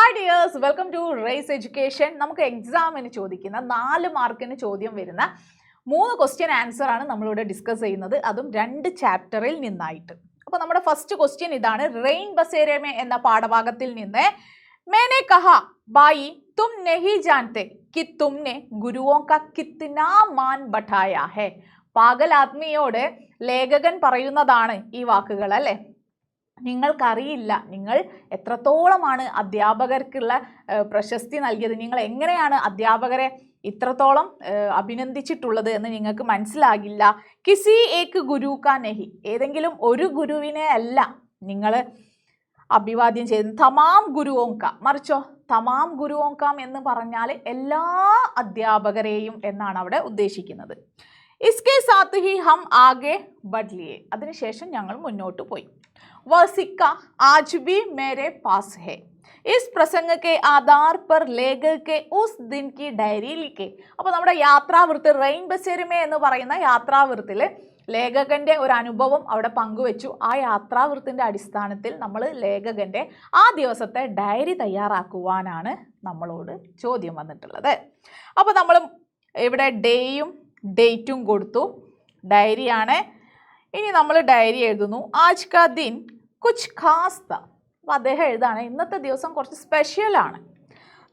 Hi dears, welcome to Race Education. നമുക്ക് എക്സാമിന് ചോദിക്കുന്ന 4 മാർക്കിന് ചോദ്യം വരുന്ന 3 ക്വസ്റ്റ്യൻ ആൻസർ ആണ് നമ്മളിവിടെ ഡിസ്കസ് ചെയ്യുന്നത്, അതും 2 ചാപ്റ്ററിൽ നിന്നായിട്ട്. അപ്പോൾ നമ്മുടെ ഫസ്റ്റ് ക്വസ്റ്റ്യൻ ഇതാണ്. റെയിൻ ബസേരെ മേ എന്ന പാഠഭാഗത്തിൽ നിന്ന് मैंने कहा भाई तुम नहीं जानते कि तुमने गुरुओं का कितना मान बढ़ाया है. പാഗൽ ആത്മിയോട് ലേഖകൻ പറയുന്നതാണ് ഈ വാക്കുകൾ അല്ലേ. നിങ്ങൾക്കറിയില്ല നിങ്ങൾ എത്രത്തോളമാണ് അധ്യാപകർക്കുള്ള പ്രശസ്തി നൽകിയത്, നിങ്ങൾ എങ്ങനെയാണ് അധ്യാപകരെ ഇത്രത്തോളം അഭിനന്ദിച്ചിട്ടുള്ളത് എന്ന് നിങ്ങൾക്ക് മനസ്സിലാകില്ല. കിസി ഏക് ഗുരു കാ നഹി, ഏതെങ്കിലും ഒരു ഗുരുവിനെ അല്ല നിങ്ങൾ അഭിവാദ്യം ചെയ്ത്. തമാം ഗുരുവോങ്ക, മറിച്ചോ തമാം ഗുരുവോങ്കാം എന്ന് പറഞ്ഞാൽ എല്ലാ അധ്യാപകരെയും എന്നാണ് അവിടെ ഉദ്ദേശിക്കുന്നത്. ഇസ്കെ സാത്ത് ഹി ഹം ആകെ ബഡ്ലിയെ, അതിനുശേഷം ഞങ്ങൾ മുന്നോട്ട് പോയി. वह सिक्का आज भी मेरे पास है. इस प्रसंग के आधार पर लेखक के उस दिन की डायरी लिखे. അപ്പോൾ നമ്മുടെ യാത്രാവൃത്ത് റെയിൻ ബസേരിമേ എന്ന് പറയുന്ന യാത്രാവൃത്തിൽ ലേഖകന്റെ ഒരു അനുഭവം അവിടെ പങ്കുവെച്ചു. ആ യാത്രാവൃത്തിന്റെ അടിസ്ഥാനത്തിൽ നമ്മൾ ലേഖകന്റെ ആ ദിവസത്തെ ഡയറി തയ്യാറാക്കുവാനാണ് നമ്മളോട് ചോദ്യം വന്നിട്ടുള്ളത്. അപ്പോൾ നമ്മൾ ഇവിടെ ഡേയും ഡേറ്റും കൊടുത്തു, ഡയറിയാണ്. ഇനി നമ്മൾ ഡയറി എഴുതുന്നു. ആജ് കാ ദിൻ കുച്ച് ഖാസ് താ. അപ്പോൾ അദ്ദേഹം എഴുതാണ് ഇന്നത്തെ ദിവസം കുറച്ച് സ്പെഷ്യലാണ്.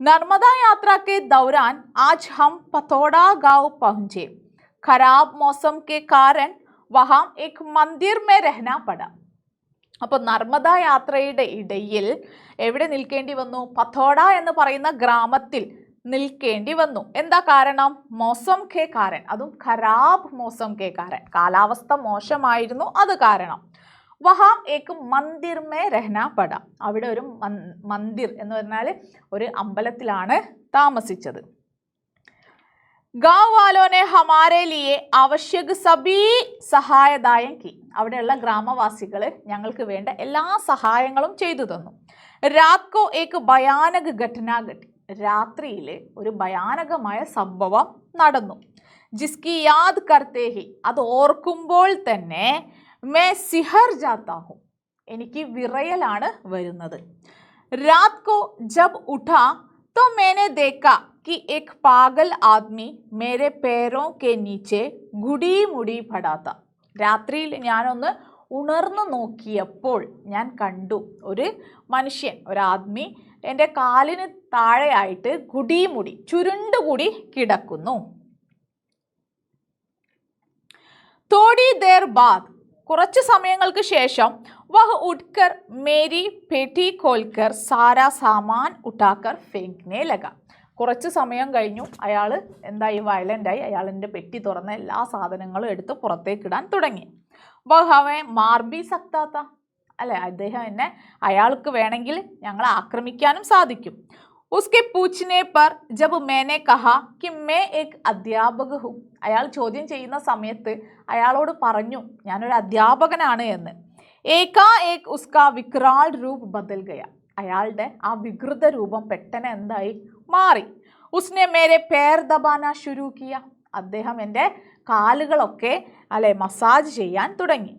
നർമ്മദ യാത്ര കെ ദൗരാൻ ആജ് ഹം പത്തോഡ ഗാവ് പहुंचे. ഖരാബ് മൗസം കെ കാരൻ വഹാം ഏക് മന്ദിർ മേ രഹ്ന പട. അപ്പോൾ നർമ്മദ യാത്രയുടെ ഇടയിൽ എവിടെ നിൽക്കേണ്ടി വന്നു? പത്തോഡ എന്ന് പറയുന്ന ഗ്രാമത്തിൽ നിൽക്കേണ്ടി വന്നു. എന്താ കാരണം? മൗസം കെ കാരൻ, അതും ഖരാബ് മൗസം കെ കാരൻ, കാലാവസ്ഥ മോശമായിരുന്നു, അത് കാരണം. വഹാം ഏക് മന്ദിർ മേ രഹ്ന പട, അവിടെ ഒരു മന്ദിർ എന്ന് പറഞ്ഞാൽ ഒരു അമ്പലത്തിലാണ് താമസിച്ചത്. ഗാവ് വാലോനെ ഹമാരെ ലിയെ ആവശ്യക് സബീ സഹായദായം കി, അവിടെയുള്ള ഗ്രാമവാസികൾ ഞങ്ങൾക്ക് വേണ്ട എല്ലാ സഹായങ്ങളും ചെയ്തു തന്നു. രാത് കോ ഏക് ഭയാനക് ഘടന ഘട്ടി, രാത്രിയിൽ ഒരു ഭയാനകമായ സംഭവം നടന്നു. ജിസ്കി യാദ് കർത്തേ ഹി, അത് ഓർക്കുമ്പോൾ തന്നെ മേ സിഹർ ജാത്താ ഹും, എനിക്ക് വിറയലാണ് വരുന്നത്. രാത് കോ ജബ് ഉഠാ तो मैंने देखा कि एक पागल आदमी मेरे पैरों के नीचे गुड़ी मुड़ी पड़ा था. രാത്രിയിൽ ഞാനൊന്ന് ഉണർന്നു നോക്കിയപ്പോൾ ഞാൻ കണ്ടു ഒരു മനുഷ്യൻ, ഒരു ആദ്മി എൻ്റെ കാലിന് താഴെയായിട്ട് ഗുടിമുടി ചുരുണ്ടുകൂടി കിടക്കുന്നു. തോടി ദേർ ബാദ്, കുറച്ച് സമയങ്ങൾക്ക് ശേഷം വഹ് ഉഠ്കർ മേരി പെട്ടി ഖോൽക്കർ സാരാ സാമാൻ ഉഠാക്കർ ഫേങ്ക്നെ ലഗ. കുറച്ച് സമയം കഴിഞ്ഞു അയാൾ എന്തായി? വയലൻ്റായി. അയാളിൻ്റെ പെട്ടി തുറന്ന എല്ലാ സാധനങ്ങളും എടുത്ത് പുറത്തേക്കിടാൻ തുടങ്ങി. വഹ് ഹവേ മാർ ബി സക്താത്ത, അല്ലെ അദ്ദേഹം എന്നെ, അയാൾക്ക് വേണമെങ്കിൽ ഞങ്ങളെ ആക്രമിക്കാനും സാധിക്കും. ഉസ്കെ പൂച്ച്നെ പർ ജബ് മേനെ കഹാ കി മേ ഏക് അധ്യാപക ഹും, അയാൾ ചോദ്യം ചെയ്യുന്ന സമയത്ത് അയാളോട് പറഞ്ഞു ഞാനൊരു അധ്യാപകനാണ് എന്ന്. ഏകാ ഏക് ഉസ്കാ വിക്രാൾ രൂപ് ബദൽ ഗയ, അയാളുടെ ആ വികൃത രൂപം പെട്ടെന്ന് എന്തായി? മാറി. ഉസ്നെ മേരെ പേർ ദബാന ശുരു കിയ, അദ്ദേഹം എൻ്റെ കാലുകളൊക്കെ അല്ലെ മസാജ് ചെയ്യാൻ തുടങ്ങി.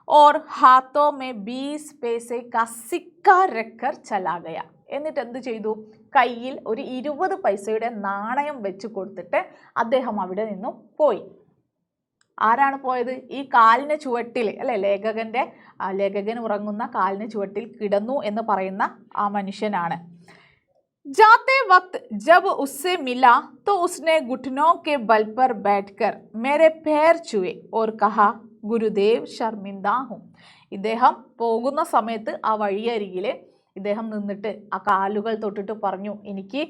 ഓർ ഹാത്തോ മേ 20 പൈസെ കാ സിക്ക രക്കർ ചലാ ഗയ, എന്നിട്ട് എന്ത് ചെയ്തു? കയ്യിൽ ഒരു 20 പൈസയുടെ നാണയം വെച്ച് കൊടുത്തിട്ട് അദ്ദേഹം അവിടെ നിന്നും പോയി. ആരാണ് പോയത്? ഈ കാലിന് ചുവട്ടിൽ അല്ലെ ലേഖകൻ ഉറങ്ങുന്ന കാലിന് ചുവട്ടിൽ കിടന്നു എന്ന് പറയുന്ന ആ മനുഷ്യനാണ്. जाते वक्त जब उससे मिला तो उसने घुटनों के बल पर बैठकर मेरे पैर छुए और कहा गुरुदेव शर्मिंदा हूँ. ഇദ്ദേഹം പോകുന്ന സമയത്ത് ആ വഴിയരികിൽ ഇദ്ദേഹം നിന്നിട്ട് ആ കാലുകൾ തൊട്ടിട്ട് പറഞ്ഞു, എനിക്ക്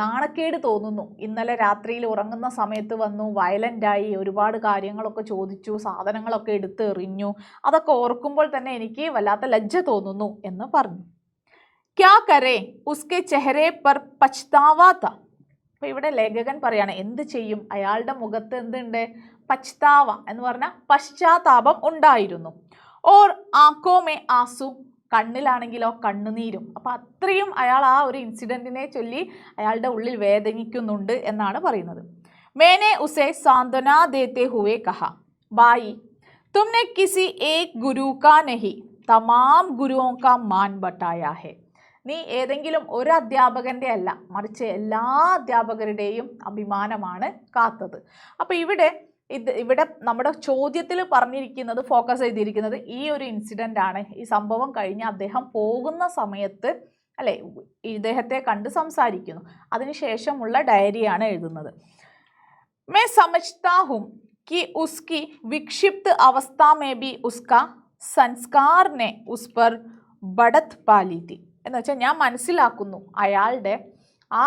നാണക്കേട് തോന്നുന്നു, ഇന്നലെ രാത്രിയിൽ ഉറങ്ങുന്ന സമയത്ത് വന്നു, വയലൻ്റായി, ഒരുപാട് കാര്യങ്ങളൊക്കെ ചോദിച്ചു, സാധനങ്ങളൊക്കെ എടുത്ത് എറിഞ്ഞു, അതൊക്കെ ഓർക്കുമ്പോൾ തന്നെ എനിക്ക് വല്ലാത്ത ലജ്ജ തോന്നുന്നു എന്ന് പറഞ്ഞു. ക്യാ കരേ ഉസ്കെ ചെഹരെ പർ പച്താവാത്ത, അപ്പോൾ ഇവിടെ ലേഖകൻ പറയാണ് എന്ത് ചെയ്യും? അയാളുടെ മുഖത്ത് എന്തുണ്ട്? പച്താവ എന്ന് പറഞ്ഞാൽ പശ്ചാത്താപം ഉണ്ടായിരുന്നു. ഓർ ആക്കോ മേ ആസു, കണ്ണിലാണെങ്കിലോ കണ്ണുനീരും. അപ്പോൾ അത്രയും അയാൾ ആ ഒരു ഇൻസിഡൻറ്റിനെ ചൊല്ലി അയാളുടെ ഉള്ളിൽ വേദനിക്കുന്നുണ്ട് എന്നാണ് പറയുന്നത്. മേനെ ഉസേ സാന്ത്വന ദേത്തെ ഹുവേ കഹ ബായി തുമ്നെ കിസി ഏക് ഗുരു കാ നഹി തമാം ഗുരുओं का मान बटाया है. നീ ഏതെങ്കിലും ഒരു അധ്യാപകൻ്റെ അല്ല, മറിച്ച് എല്ലാ അധ്യാപകരുടെയും അഭിമാനമാണ് കാത്തത്. അപ്പോൾ ഇവിടെ നമ്മുടെ ചോദ്യത്തിൽ പറഞ്ഞിരിക്കുന്നത്, ഫോക്കസ് ചെയ്തിരിക്കുന്നത് ഈ ഒരു ഇൻസിഡൻ്റ് ആണ്. ഈ സംഭവം കഴിഞ്ഞ് അദ്ദേഹം പോകുന്ന സമയത്ത് അല്ലേ ഇദ്ദേഹത്തെ കണ്ട് സംസാരിക്കുന്നു, അതിനുശേഷമുള്ള ഡയറിയാണ് എഴുതുന്നത്. मैं समझता हूँ कि उसकी विक्षिप्त अवस्था में भी उसका संस्कार ने उस पर बढ़त पाली थी. എന്ന് വെച്ചാൽ ഞാൻ മനസ്സിലാക്കുന്നു അയാളുടെ ആ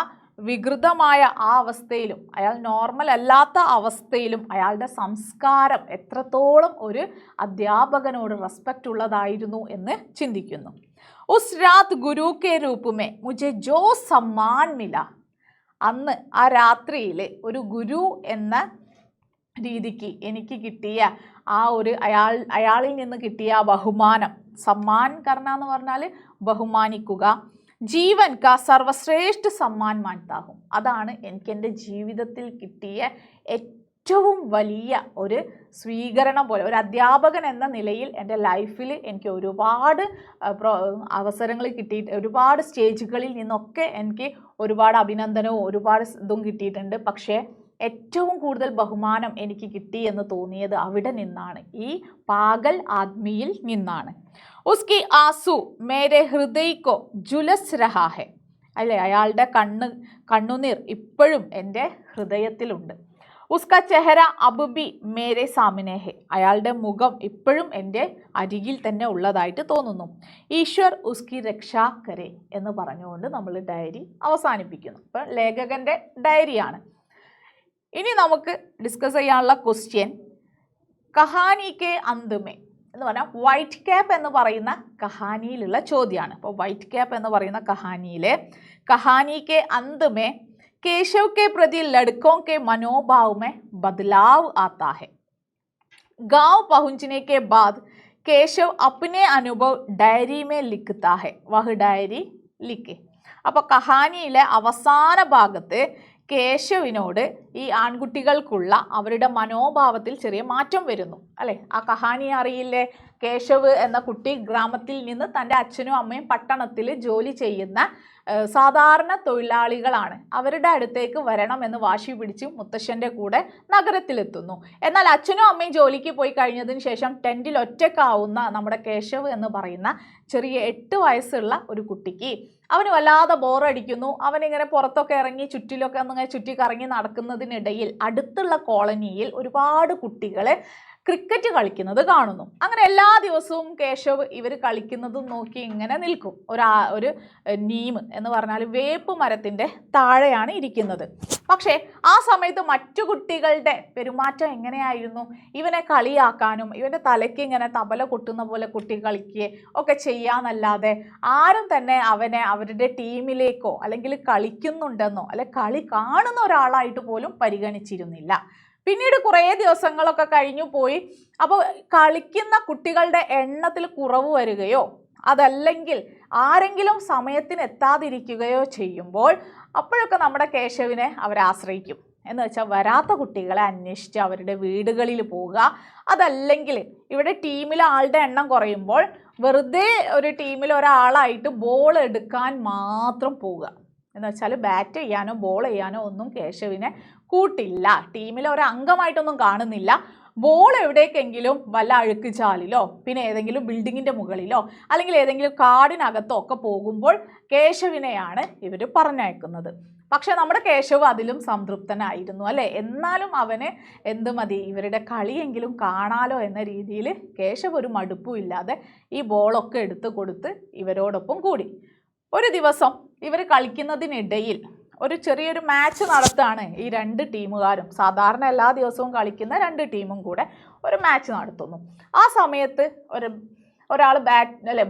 വികൃതമായ ആ അവസ്ഥയിലും, അയാൾ നോർമൽ അല്ലാത്ത അവസ്ഥയിലും അയാളുടെ സംസ്കാരം എത്രത്തോളം ഒരു അധ്യാപകനോട് റെസ്പെക്റ്റ് ഉള്ളതായിരുന്നു എന്ന് ചിന്തിക്കുന്നു. ഉസ് രാത് ഗുരു കെ രൂപ് മേ മുझे जो सम्मान मिला, അന്ന് ആ രാത്രിയിൽ ഒരു ഗുരു എന്ന രീതിക്ക് എനിക്ക് കിട്ടിയ ആ ഒരു അയാളിൽ നിന്ന് കിട്ടിയ ബഹുമാനം, സമ്മാൻ കർണ എന്ന് പറഞ്ഞാൽ ബഹുമാനിക്കുക, ജീവൻ കാ സർവശ്രേഷ്ഠ സമ്മാൻ മാൻതാഹും, അതാണ് എനിക്ക് എൻ്റെ ജീവിതത്തിൽ കിട്ടിയ ഏറ്റവും വലിയ ഒരു സ്വീകരണം പോലെ. ഒരു അധ്യാപകൻ എന്ന നിലയിൽ എൻ്റെ ലൈഫിൽ എനിക്ക് ഒരുപാട് അവസരങ്ങൾ കിട്ടിയിട്ട്, ഒരുപാട് സ്റ്റേജുകളിൽ നിന്നൊക്കെ എനിക്ക് ഒരുപാട് അഭിനന്ദനവും ഒരുപാട് ഇതും കിട്ടിയിട്ടുണ്ട്. പക്ഷേ ഏറ്റവും കൂടുതൽ ബഹുമാനം എനിക്ക് കിട്ടി എന്ന് തോന്നിയത് അവിടെ നിന്നാണ്, ഈ പാഗൽ ആദ്മിയിൽ നിന്നാണ്. ഉസ്കി ആസു മേരെ ഹൃദയ്ക്കോ ജുലസ് രഹാ ഹെ, അല്ലേ അയാളുടെ കണ്ണുനീർ ഇപ്പോഴും എൻ്റെ ഹൃദയത്തിലുണ്ട്. ഉസ്ക ചെഹര അബുബി മേരെ സാമനെ ഹെ, അയാളുടെ മുഖം ഇപ്പോഴും എൻ്റെ അരികിൽ തന്നെ ഉള്ളതായിട്ട് തോന്നുന്നു. ഈശ്വർ ഉസ്കി രക്ഷാ കരെ എന്ന് പറഞ്ഞുകൊണ്ട് നമ്മൾ ഡയറി അവസാനിപ്പിക്കുന്നു. അപ്പം ലേഖകൻ്റെ ഡയറിയാണ്. ഇനി നമുക്ക് ഡിസ്കസ് ചെയ്യാനുള്ള ക്വസ്റ്റ്യൻ കഹാനി കെ അന്ത്മേ എന്ന് പറഞ്ഞാൽ വൈറ്റ് ക്യാപ്പ് എന്ന് പറയുന്ന കഹാനിയിലുള്ള ചോദ്യമാണ്. അപ്പോൾ വൈറ്റ് ക്യാപ്പ് എന്ന് പറയുന്ന കഹാനിയിലെ കഹാനി കെ അന്ത്മേ केशव के प्रति लड़कों के मनोभाव में बदलाव आता है. गांव पहुंचने के बाद केशव अपने अनुभव डायरी में लिखता है. वह डायरी लिखे. അപ്പോൾ കഹാനിയിലെ അവസാന ഭാഗത്ത് കേശവിനോട് ഈ ആൺകുട്ടികൾക്കുള്ള അവരുടെ മനോഭാവത്തിൽ ചെറിയ മാറ്റം വരുന്നു അല്ലേ. ആ കഹാനി അറിയില്ലേ, കേശവ് എന്ന കുട്ടി ഗ്രാമത്തിൽ നിന്ന് തൻ്റെ അച്ഛനും അമ്മയും പട്ടണത്തിൽ ജോലി ചെയ്യുന്ന സാധാരണ തൊഴിലാളികളാണ്. അവരുടെ അടുത്തേക്ക് വരണമെന്ന് വാശി പിടിച്ച് മുത്തശ്ശൻ്റെ കൂടെ നഗരത്തിലെത്തുന്നു. എന്നാൽ അച്ഛനും അമ്മയും ജോലിക്ക് പോയി കഴിഞ്ഞതിന് ശേഷം ടെൻറ്റിൽ ഒറ്റക്കാവുന്ന നമ്മുടെ കേശവ് എന്ന് പറയുന്ന ചെറിയ 8 വയസ്സുള്ള ഒരു കുട്ടിക്ക് അവന് വല്ലാതെ ബോറടിക്കുന്നു. അവനിങ്ങനെ പുറത്തൊക്കെ ഇറങ്ങി ചുറ്റിലൊക്കെ ഒന്നിങ്ങനെ ചുറ്റിക്കറങ്ങി നടക്കുന്നതിനിടയിൽ അടുത്തുള്ള കോളനിയിൽ ഒരുപാട് കുട്ടികളെ ക്രിക്കറ്റ് കളിക്കുന്നത് കാണുന്നു. അങ്ങനെ എല്ലാ ദിവസവും കേശവ് ഇവർ കളിക്കുന്നതും നോക്കി ഇങ്ങനെ നിൽക്കും. ഒരു നീം എന്ന് പറഞ്ഞാൽ വേപ്പ് മരത്തിൻ്റെ താഴെയാണ് ഇരിക്കുന്നത്. പക്ഷേ ആ സമയത്ത് മറ്റു കുട്ടികളുടെ പെരുമാറ്റം എങ്ങനെയായിരുന്നു? ഇവനെ കളിയാക്കാനും ഇവൻ്റെ തലയ്ക്ക് ഇങ്ങനെ തബല കൊട്ടുന്ന പോലെ കുട്ടി കളിക്കുകയും ഒക്കെ ചെയ്യാന്നല്ലാതെ ആരും തന്നെ അവനെ അവരുടെ ടീമിലേക്കോ അല്ലെങ്കിൽ കളിക്കുന്നുണ്ടെന്നോ അല്ലെ കളി കാണുന്ന ഒരാളായിട്ട് പോലും പരിഗണിച്ചിരുന്നില്ല. പിന്നീട് കുറേ ദിവസങ്ങളൊക്കെ കഴിഞ്ഞു പോയി. അപ്പോൾ കളിക്കുന്ന കുട്ടികളുടെ എണ്ണത്തിൽ കുറവ് വരികയോ അതല്ലെങ്കിൽ ആരെങ്കിലും സമയത്തിന് എത്താതിരിക്കുകയോ ചെയ്യുമ്പോൾ അപ്പോഴൊക്കെ നമ്മുടെ കേശവിനെ അവരെ ആശ്രയിക്കും. എന്ന് വെച്ചാൽ വരാത്ത കുട്ടികളെ അന്വേഷിച്ച് അവരുടെ വീടുകളിൽ പോവുക. അതല്ലെങ്കിൽ ഇവിടെ ടീമിൽ ആളുടെ എണ്ണം കുറയുമ്പോൾ വെറുതെ ഒരു ടീമിൽ ഒരാളായിട്ട് ബോൾ എടുക്കാൻ മാത്രം പോവുക. എന്ന് വെച്ചാൽ ബാറ്റ് ചെയ്യാനോ ബോൾ ചെയ്യാനോ ഒന്നും കേശവിനെ കൂട്ടില്ല. ടീമിൽ ഒരംഗമായിട്ടൊന്നും കാണുന്നില്ല. ബോൾ എവിടേക്കെങ്കിലും വല്ല അഴുക്ക് ചാലിലോ പിന്നെ ഏതെങ്കിലും ബിൽഡിങ്ങിൻ്റെ മുകളിലോ അല്ലെങ്കിൽ ഏതെങ്കിലും കാടിനകത്തോ ഒക്കെ പോകുമ്പോൾ കേശവിനെയാണ് ഇവർ പറഞ്ഞയക്കുന്നത്. പക്ഷെ നമ്മുടെ കേശവ് അതിലും സംതൃപ്തനായിരുന്നു അല്ലേ. എന്നാലും അവന് എന്ത് മതി, ഇവരുടെ കളിയെങ്കിലും കാണാലോ എന്ന രീതിയിൽ കേശവ് ഒരു മടുപ്പും ഇല്ലാതെ ഈ ബോളൊക്കെ എടുത്ത് കൊടുത്ത് ഇവരോടൊപ്പം കൂടി. ഒരു ദിവസം ഇവർ കളിക്കുന്നതിനിടയിൽ ഒരു ചെറിയൊരു മാച്ച് നടത്തുകയാണ് ഈ 2 ടീമുകാരും. സാധാരണ എല്ലാ ദിവസവും കളിക്കുന്ന 2 ടീമും കൂടെ ഒരു മാച്ച് നടത്തുന്നു. ആ സമയത്ത് ഒരാൾ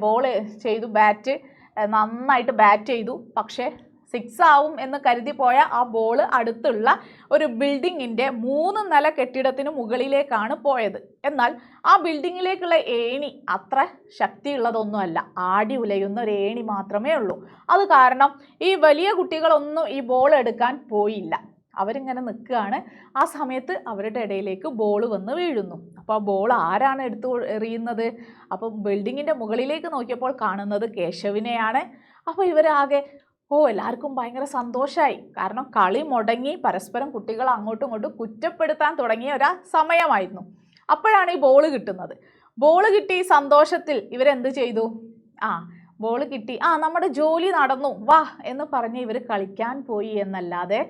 ബോൾ ചെയ്തു, നന്നായിട്ട് ബാറ്റ് ചെയ്തു. പക്ഷേ 6 ആവും എന്ന് കരുതി പോയ ആ ബോൾ അടുത്തുള്ള ഒരു ബിൽഡിങ്ങിൻ്റെ 3 നില കെട്ടിടത്തിന് മുകളിലേക്കാണ് പോയത്. എന്നാൽ ആ ബിൽഡിങ്ങിലേക്കുള്ള ഏണി അത്ര ശക്തിയുള്ളതൊന്നുമല്ല, ആടി ഉലയുന്ന ഒരു ഏണി മാത്രമേ ഉള്ളൂ. അത് കാരണം ഈ വലിയ കുട്ടികളൊന്നും ഈ ബോൾ എടുക്കാൻ പോയില്ല. അവരിങ്ങനെ നിൽക്കുകയാണ്. ആ സമയത്ത് അവരുടെ ഇടയിലേക്ക് ബോൾ വന്ന് വീഴുന്നു. അപ്പോൾ ആ ബോൾ ആരാണ് എടുത്ത് എറിയുന്നത്? അപ്പോൾ ബിൽഡിങ്ങിൻ്റെ മുകളിലേക്ക് നോക്കിയപ്പോൾ കാണുന്നത് കേശവിനെയാണ്. അപ്പോൾ ഇവരാകെ എല്ലാവർക്കും ഭയങ്കര സന്തോഷമായി. കാരണം കളി മുടങ്ങി പരസ്പരം കുട്ടികൾ അങ്ങോട്ടും ഇങ്ങോട്ടും കുറ്റപ്പെടുത്താൻ തുടങ്ങിയ ഒരു സമയമായിരുന്നു. അപ്പോഴാണ് ഈ ബോൾ കിട്ടുന്നത്. ബോൾ കിട്ടി സന്തോഷത്തിൽ ഇവരെന്ത് ചെയ്തു? ബോൾ കിട്ടി, നമ്മുടെ ജോലി നടന്നു, വാ എന്ന് പറഞ്ഞ് ഇവർ കളിക്കാൻ പോയി എന്നല്ലാതെ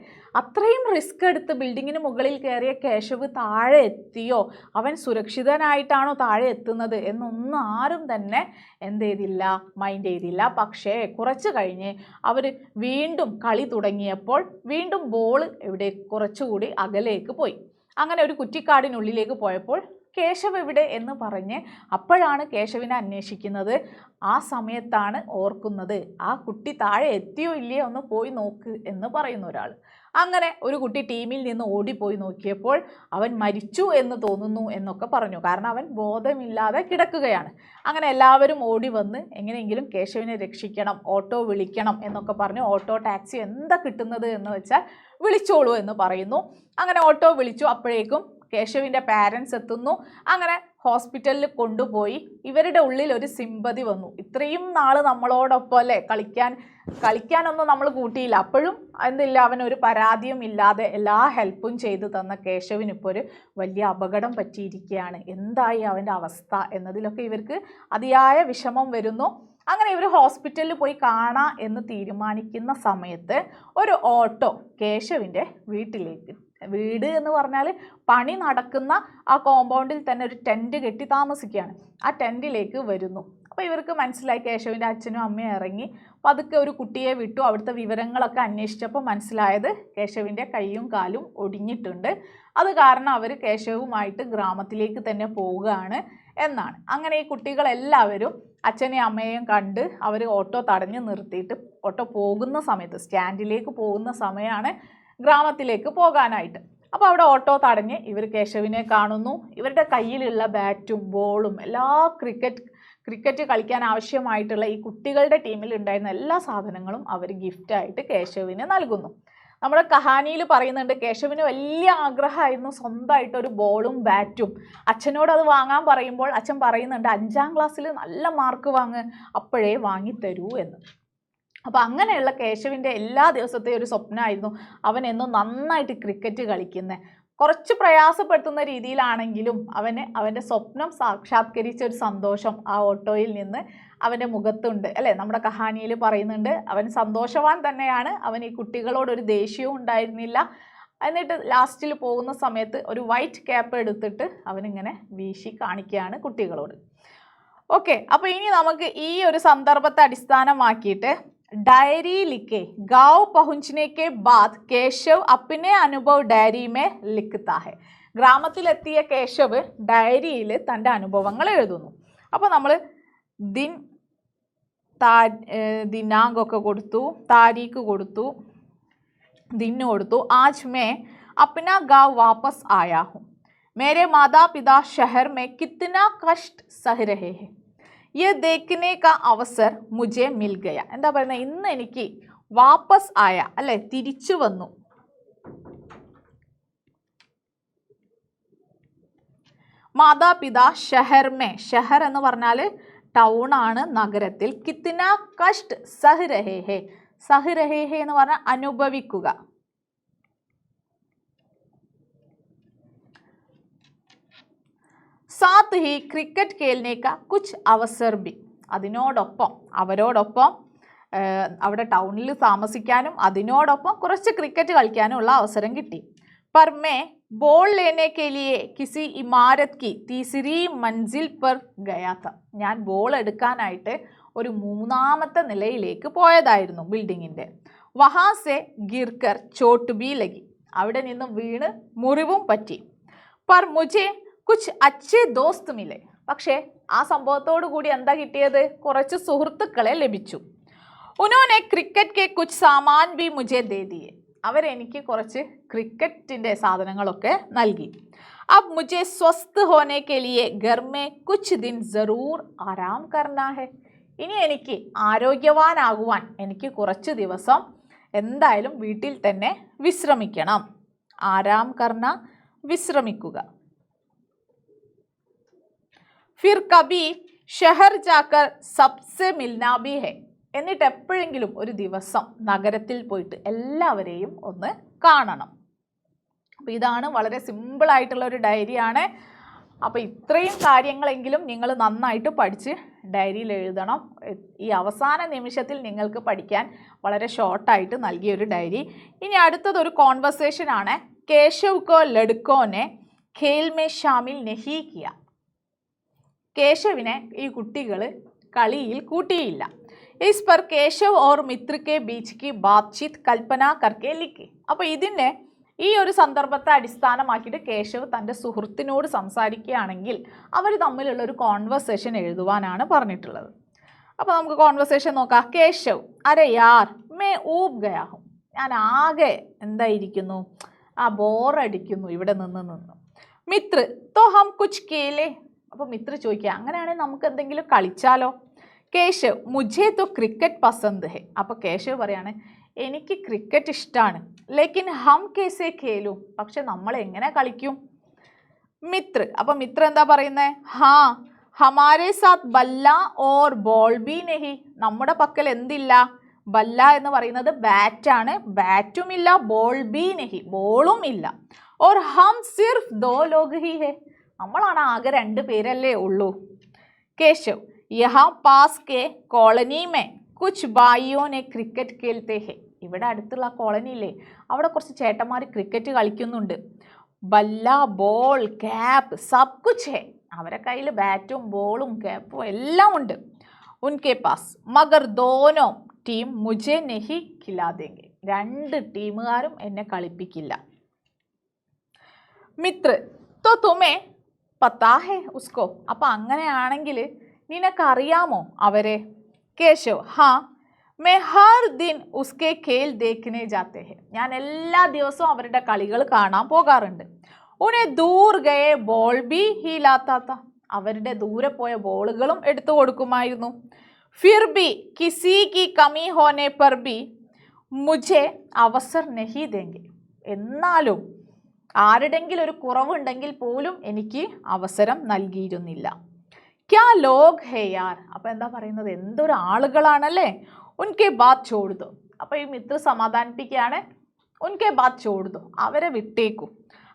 അത്രയും റിസ്ക് എടുത്ത് ബിൽഡിങ്ങിന് മുകളിൽ കയറിയ കേശവ് താഴെ എത്തിയോ, അവൻ സുരക്ഷിതനായിട്ടാണോ താഴെ എത്തുന്നത് എന്നൊന്നും ആരും തന്നെ എന്ത് ചെയ്തില്ല, മൈൻഡ് ചെയ്തില്ല. പക്ഷേ കുറച്ച് കഴിഞ്ഞ് അവർ വീണ്ടും കളി തുടങ്ങിയപ്പോൾ വീണ്ടും ബോൾ എവിടെ കുറച്ചുകൂടി അകലേക്ക് പോയി. അങ്ങനെ ഒരു കുറ്റിക്കാടിനുള്ളിലേക്ക് പോയപ്പോൾ കേശവ് എവിടെ എന്ന് പറഞ്ഞ് അപ്പോഴാണ് കേശവിനെ അന്വേഷിക്കുന്നത്. ആ സമയത്താണ് ഓർക്കുന്നത്, ആ കുട്ടി താഴെ എത്തിയോ ഇല്ലയോ ഒന്ന് പോയി നോക്ക് എന്ന് പറയുന്ന ഒരാൾ. അങ്ങനെ ഒരു കുട്ടി ടീമിൽ നിന്ന് ഓടിപ്പോയി നോക്കിയപ്പോൾ അവൻ മരിച്ചു എന്ന് തോന്നുന്നു എന്നൊക്കെ പറഞ്ഞു. കാരണം അവൻ ബോധമില്ലാതെ കിടക്കുകയാണ്. അങ്ങനെ എല്ലാവരും ഓടി വന്ന് എങ്ങനെയെങ്കിലും കേശവിനെ രക്ഷിക്കണം, ഓട്ടോ വിളിക്കണം എന്നൊക്കെ പറഞ്ഞ് ഓട്ടോ ടാക്സി എന്താ കിട്ടുന്നത് എന്ന് വെച്ചാൽ വിളിച്ചോളൂ എന്ന് പറയുന്നു. അങ്ങനെ ഓട്ടോ വിളിച്ചു. അപ്പോഴേക്കും കേശവിൻ്റെ പാരൻസ് എത്തുന്നു. അങ്ങനെ ഹോസ്പിറ്റലിൽ കൊണ്ടുപോയി. ഇവരുടെ ഉള്ളിൽ ഒരു സിമ്പതി വന്നു. ഇത്രയും നാൾ നമ്മളോടൊപ്പം അല്ലേ കളിക്കാനൊന്നും നമ്മൾ കൂട്ടിയില്ല, അപ്പോഴും എന്തില്ല, അവനൊരു പരാതിയും ഇല്ലാതെ എല്ലാ ഹെൽപ്പും ചെയ്തു തന്ന കേശവിന് ഇപ്പോൾ ഒരു വലിയ അപകടം പറ്റിയിരിക്കുകയാണ്. എന്തായി അവൻ്റെ അവസ്ഥ എന്നതിലൊക്കെ ഇവർക്ക് അതിയായ വിഷമം വരുന്നു. അങ്ങനെ ഇവർ ഹോസ്പിറ്റലിൽ പോയി കാണാം എന്ന് തീരുമാനിക്കുന്ന സമയത്ത് ഒരു ഓട്ടോ കേശവിൻ്റെ വീട്ടിലേക്ക്, വീട് എന്ന് പറഞ്ഞാൽ പണി നടക്കുന്ന ആ കോമ്പൗണ്ടിൽ തന്നെ ഒരു ടെൻറ്റ് കെട്ടി താമസിക്കുകയാണ്, ആ ടെൻറ്റിലേക്ക് വരുന്നു. അപ്പോൾ ഇവർക്ക് മനസ്സിലായി കേശവിൻ്റെ അച്ഛനും അമ്മയും ഇറങ്ങി പതുക്കെ ഒരു കുട്ടിയെ വിട്ടു. അവിടുത്തെ വിവരങ്ങളൊക്കെ അന്വേഷിച്ചപ്പോൾ മനസ്സിലായത് കേശവിൻ്റെ കൈയും കാലും ഒടിഞ്ഞിട്ടുണ്ട്. അത് കാരണം അവർ കേശവുമായിട്ട് ഗ്രാമത്തിലേക്ക് തന്നെ പോവുകയാണ് എന്നാണ്. അങ്ങനെ ഈ കുട്ടികളെല്ലാവരും അച്ഛനെയും അമ്മയെയും കണ്ട് അവർ ഓട്ടോ തടഞ്ഞ് നിർത്തിയിട്ട് ഓട്ടോ പോകുന്ന സമയത്ത്, സ്റ്റാൻഡിലേക്ക് പോകുന്ന സമയമാണ് ഗ്രാമത്തിലേക്ക് പോകാനായിട്ട്. അപ്പോൾ അവിടെ ഓട്ടോ തടഞ്ഞ് ഇവർ കേശവിനെ കാണുന്നു. ഇവരുടെ കയ്യിലുള്ള ബാറ്റും ബോളും എല്ലാ ക്രിക്കറ്റ് കളിക്കാൻ ആവശ്യമായിട്ടുള്ള ഈ കുട്ടികളുടെ ടീമിൽ ഉണ്ടായിരുന്ന എല്ലാ സാധനങ്ങളും അവർ ഗിഫ്റ്റായിട്ട് കേശവിന് നൽകുന്നു. നമ്മുടെ കഹാനിയിൽ പറയുന്നുണ്ട്, കേശവിന് വലിയ ആഗ്രഹമായിരുന്നു സ്വന്തമായിട്ട് ഒരു ബോളും ബാറ്റും. അച്ഛനോട് അത് വാങ്ങാൻ പറയുമ്പോൾ അച്ഛൻ പറയുന്നുണ്ട് 5ാം ക്ലാസ്സിൽ നല്ല മാർക്ക് വാങ്ങ്, അപ്പോഴേ വാങ്ങിത്തരൂ എന്ന്. അപ്പോൾ അങ്ങനെയുള്ള കേശവിൻ്റെ എല്ലാ ദിവസത്തെയും ഒരു സ്വപ്നമായിരുന്നു അവൻ എന്നും നന്നായിട്ട് ക്രിക്കറ്റ് കളിക്കുന്നത്. കുറച്ച് പ്രയാസപ്പെടുത്തുന്ന രീതിയിലാണെങ്കിലും അവൻ്റെ സ്വപ്നം സാക്ഷാത്കരിച്ച ഒരു സന്തോഷം ആ ഓട്ടോയിൽ നിന്ന് അവൻ്റെ മുഖത്തുണ്ട് അല്ലേ. നമ്മുടെ കഹാനിയിൽ പറയുന്നുണ്ട് അവൻ സന്തോഷവാൻ തന്നെയാണ്, അവൻ ഈ കുട്ടികളോടൊരു ദേഷ്യവും ഉണ്ടായിരുന്നില്ല. എന്നിട്ട് ലാസ്റ്റിൽ പോകുന്ന സമയത്ത് ഒരു വൈറ്റ് ക്യാപ്പ് എടുത്തിട്ട് അവനിങ്ങനെ വീശി കാണിക്കുകയാണ് കുട്ടികളോട്. ഓക്കെ, അപ്പോൾ ഇനി നമുക്ക് ഈ ഒരു സന്ദർഭത്തെ അടിസ്ഥാനമാക്കിയിട്ട് डायरी लिखे। गांव पहुंचने के बाद केशव अपने अनुभव डायरी में लिखता है। ഗ്രാമത്തിലെത്തിയ കേശവ് ഡയറിയിൽ തൻ്റെ അനുഭവങ്ങൾ എഴുതുന്നു. അപ്പോൾ നമ്മൾ ദിനാങ്കൊക്കെ കൊടുത്തു, താരീഖ് കൊടുത്തു, दिन കൊടുത്തു. आज मैं अपना गांव वापस आया हूँ। मेरे माता पिता शहर में कितना कष्ट सह रहे हैं, ये देखने का അവസർ മുझे मिल गया. എന്താ പറയുന്നത്, ഇന്ന് എനിക്ക് വാപ്പസ് ആയ അല്ലെ, തിരിച്ചു വന്നു. മാതാപിതാ ഷഹർ മേ, ഷഹർ എന്ന് പറഞ്ഞാൽ ടൗൺ ആണ്, നഗരത്തിൽ. കിത്തന കഷ്ട് സഹ് രഹേ ഹേ, സഹ് രഹേ ഹേ എന്ന് പറഞ്ഞാൽ അനുഭവിക്കുക. സാത്ത് ഹി ക്രിക്കറ്റ് खेलने का कुछ अवसर भी, അതിനോടൊപ്പം അവരോടൊപ്പം അവിടെ ടൗണിൽ താമസിക്കാനും അതിനോടൊപ്പം കുറച്ച് ക്രിക്കറ്റ് കളിക്കാനുള്ള അവസരം കിട്ടി. पर मैं बॉल लेने के लिए किसी इमारत की तीसरी मंजिल पर गया था. ഞാൻ ബോൾ എടുക്കാനായിട്ട് ഒരു 3ാമത്തെ നിലയിലേക്ക് പോയതായിരുന്നു ബിൽഡിങ്ങിൻ്റെ. വഹാ സെ ഗിർകർ ചോട്ട് ബി ലഗി, അവിടെ നിന്ന് വീണ് മുറിവും പറ്റി. पर मुझे കുച്ച് അച്ഛേ ദോസ്ത് മിലെ, പക്ഷേ ആ സംഭവത്തോടു കൂടി എന്താ കിട്ടിയത്, കുറച്ച് സുഹൃത്തുക്കളെ ലഭിച്ചു. ഉനോനെ ക്രിക്കറ്റ് കെ കുച്ച് സാമാൻ ബി മുझे ദേ ദിയെ, അവരെനിക്ക് കുറച്ച് ക്രിക്കറ്റിൻ്റെ സാധനങ്ങളൊക്കെ നൽകി. അബ് മുझे സ്വസ്ഥ ഹോനെ കെ ലിയെ ഘർ മേ കുച്ച് ദിൻ ജറൂർ ആരാം കർനാ ഹെ, ഇനി എനിക്ക് ആരോഗ്യവാനാകുവാൻ എനിക്ക് കുറച്ച് ദിവസം എന്തായാലും വീട്ടിൽ തന്നെ വിശ്രമിക്കണം. ആരാം കർണ, വിശ്രമിക്കുക. फिर कभी शहर जाकर सबसे मिलना भी है, എന്നിട്ട് എപ്പോഴെങ്കിലും ഒരു ദിവസം നഗരത്തിൽ പോയിട്ട് എല്ലാവരെയും ഒന്ന് കാണണം. അപ്പോൾ ഇതാണ് വളരെ സിമ്പിളായിട്ടുള്ള ഒരു ഡയറിയാണ്. അപ്പോൾ ഇത്രയും കാര്യങ്ങളെങ്കിലും നിങ്ങൾ നന്നായിട്ട് പഠിച്ച് ഡയറിയിൽ എഴുതണം. ഈ അവസാന നിമിഷത്തിൽ നിങ്ങൾക്ക് പഠിക്കാൻ വളരെ ഷോർട്ടായിട്ട് നൽകിയൊരു ഡയറി. ഇനി അടുത്തതൊരു കോൺവെർസേഷൻ ആണ്. കേശവ് കോ ലഡ്കോനെ ഖേൽ മേ ഷാമിൽ നഹീ കിയ. കേശവിനെ ഈ കുട്ടികൾ കളിയിൽ കൂട്ടിയില്ല. ഇസ് പർ കേശവ് ഓർ മിത്ര കെ ബീച്ച് കി ബാത്ചീത് കൽപ്പന കർക്കെ ലിഖി. അപ്പോൾ ഇതിനെ ഈ ഒരു സന്ദർഭത്തെ അടിസ്ഥാനമാക്കിയിട്ട് കേശവ് തൻ്റെ സുഹൃത്തിനോട് സംസാരിക്കുകയാണെങ്കിൽ അവർ തമ്മിലുള്ള ഒരു കോൺവെർസേഷൻ എഴുതുവാനാണ് പറഞ്ഞിട്ടുള്ളത്. അപ്പോൾ നമുക്ക് കോൺവെർസേഷൻ നോക്കാം. കേശവ്, അരെ യാർ മേ ഊബ് ഗയാഹും. ഞാൻ ആകെ എന്തായിരിക്കുന്നു, ബോറടിക്കുന്നു ഇവിടെ നിന്ന്. മിത്ര, തോ ഹം കുച്ച് കേലേ. അപ്പോൾ മിത്ര ചോദിക്കുക, അങ്ങനെയാണെങ്കിൽ നമുക്ക് എന്തെങ്കിലും കളിച്ചാലോ? കേശവ്, മുझे तो ക്രിക്കറ്റ് പസന്ത് ഹെ. അപ്പോൾ കേശവ് പറയാണ്, എനിക്ക് ക്രിക്കറ്റ് ഇഷ്ടമാണ്. ലേക്കിൻ ഹം കേസേ ഖേലു. പക്ഷെ നമ്മൾ എങ്ങനെ കളിക്കും? മിത്ര, അപ്പോൾ മിത്ര എന്താ പറയുന്നത്? ഹാ ഹമാരേ സാത്ത് ബല്ല ഓർ ബോൾ ബി നെഹി. നമ്മുടെ പക്കൽ എന്തില്ല? ബല്ല എന്ന് പറയുന്നത് ബാറ്റാണ്. ബാറ്റും ഇല്ല, ബോൾ ബി നെഹി, ബോളും ഇല്ല. ഓർ ഹം സിർഫ് ദോ ലോഗ് ഹി ഹെ. നമ്മളാണ് ആകെ 2 പേരല്ലേ ഉള്ളൂ. കേശവ്, യഹാ പാസ് കെ കോളനി മേ കുച്ച് ബായിയോനെ ക്രിക്കറ്റ് കേൾത്തേ ഹെ. ഇവിടെ അടുത്തുള്ള കോളനിയില്ലേ, അവിടെ കുറച്ച് ചേട്ടന്മാർ ക്രിക്കറ്റ് കളിക്കുന്നുണ്ട്. ബല്ല, ബോൾ, ക്യാപ്പ് സബ് കുച്ച് ഹെ. അവരെ കയ്യിൽ ബാറ്റും ബോളും ക്യാപ്പും എല്ലാം ഉണ്ട്. ഉൻകെ പാസ് മഗർ ദോനോ ടീം മുझे नहीं खिला देंगे. 2 ടീമുകാരും എന്നെ കളിപ്പിക്കില്ല. മിത്ര, തോ തുമേ പത്താ ഹെ ഉസ്കോ. അപ്പം അങ്ങനെയാണെങ്കിൽ നിനക്കറിയാമോ അവരെ? കേശവ്, ഹാ മേ ഹർ ദിൻ ഉസ്കെ ഖേൽ ദേഖ്നെ ജാത്തെ ഹെ. ഞാൻ എല്ലാ ദിവസവും അവരുടെ കളികൾ കാണാൻ പോകാറുണ്ട്. ഉനെ ദൂർ ഗയെ ബോൾ ബി ഹീലാത്താത്ത. അവരുടെ ദൂരെ പോയ ബോളുകളും എടുത്തു കൊടുക്കുമായിരുന്നു. ഫിർ ബി കിസി കി കമി ഹോനെ പർ ബി മുझे അവസർ നഹി ദേങ്കെ. എന്നാലും ആരുടെങ്കിലും ഒരു കുറവുണ്ടെങ്കിൽ പോലും എനിക്ക് അവസരം നൽകിയിരുന്നില്ല. ക്യാ ലോഗ് ഹേ യാർ. അപ്പോൾ എന്താ പറയുന്നത്, എന്തൊരു ആളുകളാണല്ലേ. ഉൻകെ ബാത് ചോട് ദോ. അപ്പോൾ ഈ മിത്ര സമാധാനിപ്പിക്കുകയാണ്, ഉൻകെ ബാത് ചോട് ദോ, അവരെ വിട്ടേക്കും.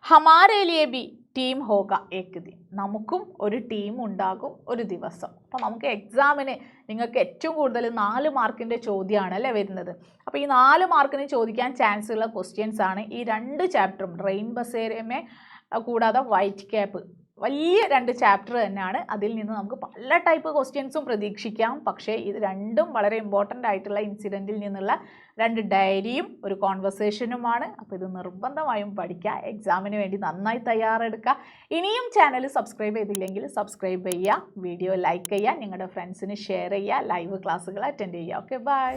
ഹമാരേ ലിയേ ബി ടീം ഹോഗ ഏക് ദിൻ. നമുക്കും ഒരു ടീം ഉണ്ടാകും ഒരു ദിവസം. അപ്പോൾ നമുക്ക് എക്സാമിന് നിങ്ങൾക്ക് ഏറ്റവും കൂടുതൽ 4 മാർക്കിൻ്റെ ചോദ്യമാണ് അല്ലേ വരുന്നത്. അപ്പോൾ ഈ 4 മാർക്കിന് ചോദിക്കാൻ ചാൻസ് ഉള്ള ക്വസ്റ്റ്യൻസ് ആണ് ഈ 2 ചാപ്റ്ററും. റെയിൻ ബസേരമേ കൂടാതെ വൈറ്റ് ക്യാപ്പ്, വലിയ 2 ചാപ്റ്റർ തന്നെയാണ്. അതിൽ നിന്ന് നമുക്ക് പല ടൈപ്പ് ക്വസ്റ്റ്യൻസും പ്രതീക്ഷിക്കാം. പക്ഷേ ഇത് രണ്ടും വളരെ ഇമ്പോർട്ടൻ്റ് ആയിട്ടുള്ള ഇൻസിഡൻറ്റിൽ നിന്നുള്ള 2 ഡയറിയും ഒരു കോൺവെർസേഷനുമാണ്. അപ്പോൾ ഇത് നിർബന്ധമായും പഠിക്കുക, എക്സാമിന് വേണ്ടി നന്നായി തയ്യാറെടുക്കുക. ഇനിയും ചാനൽ സബ്സ്ക്രൈബ് ചെയ്തില്ലെങ്കിൽ സബ്സ്ക്രൈബ് ചെയ്യുക, വീഡിയോ ലൈക്ക് ചെയ്യുക, നിങ്ങളുടെ ഫ്രണ്ട്സിന് ഷെയർ ചെയ്യുക, ലൈവ് ക്ലാസ്സുകൾ അറ്റൻഡ് ചെയ്യുക. Okay, by.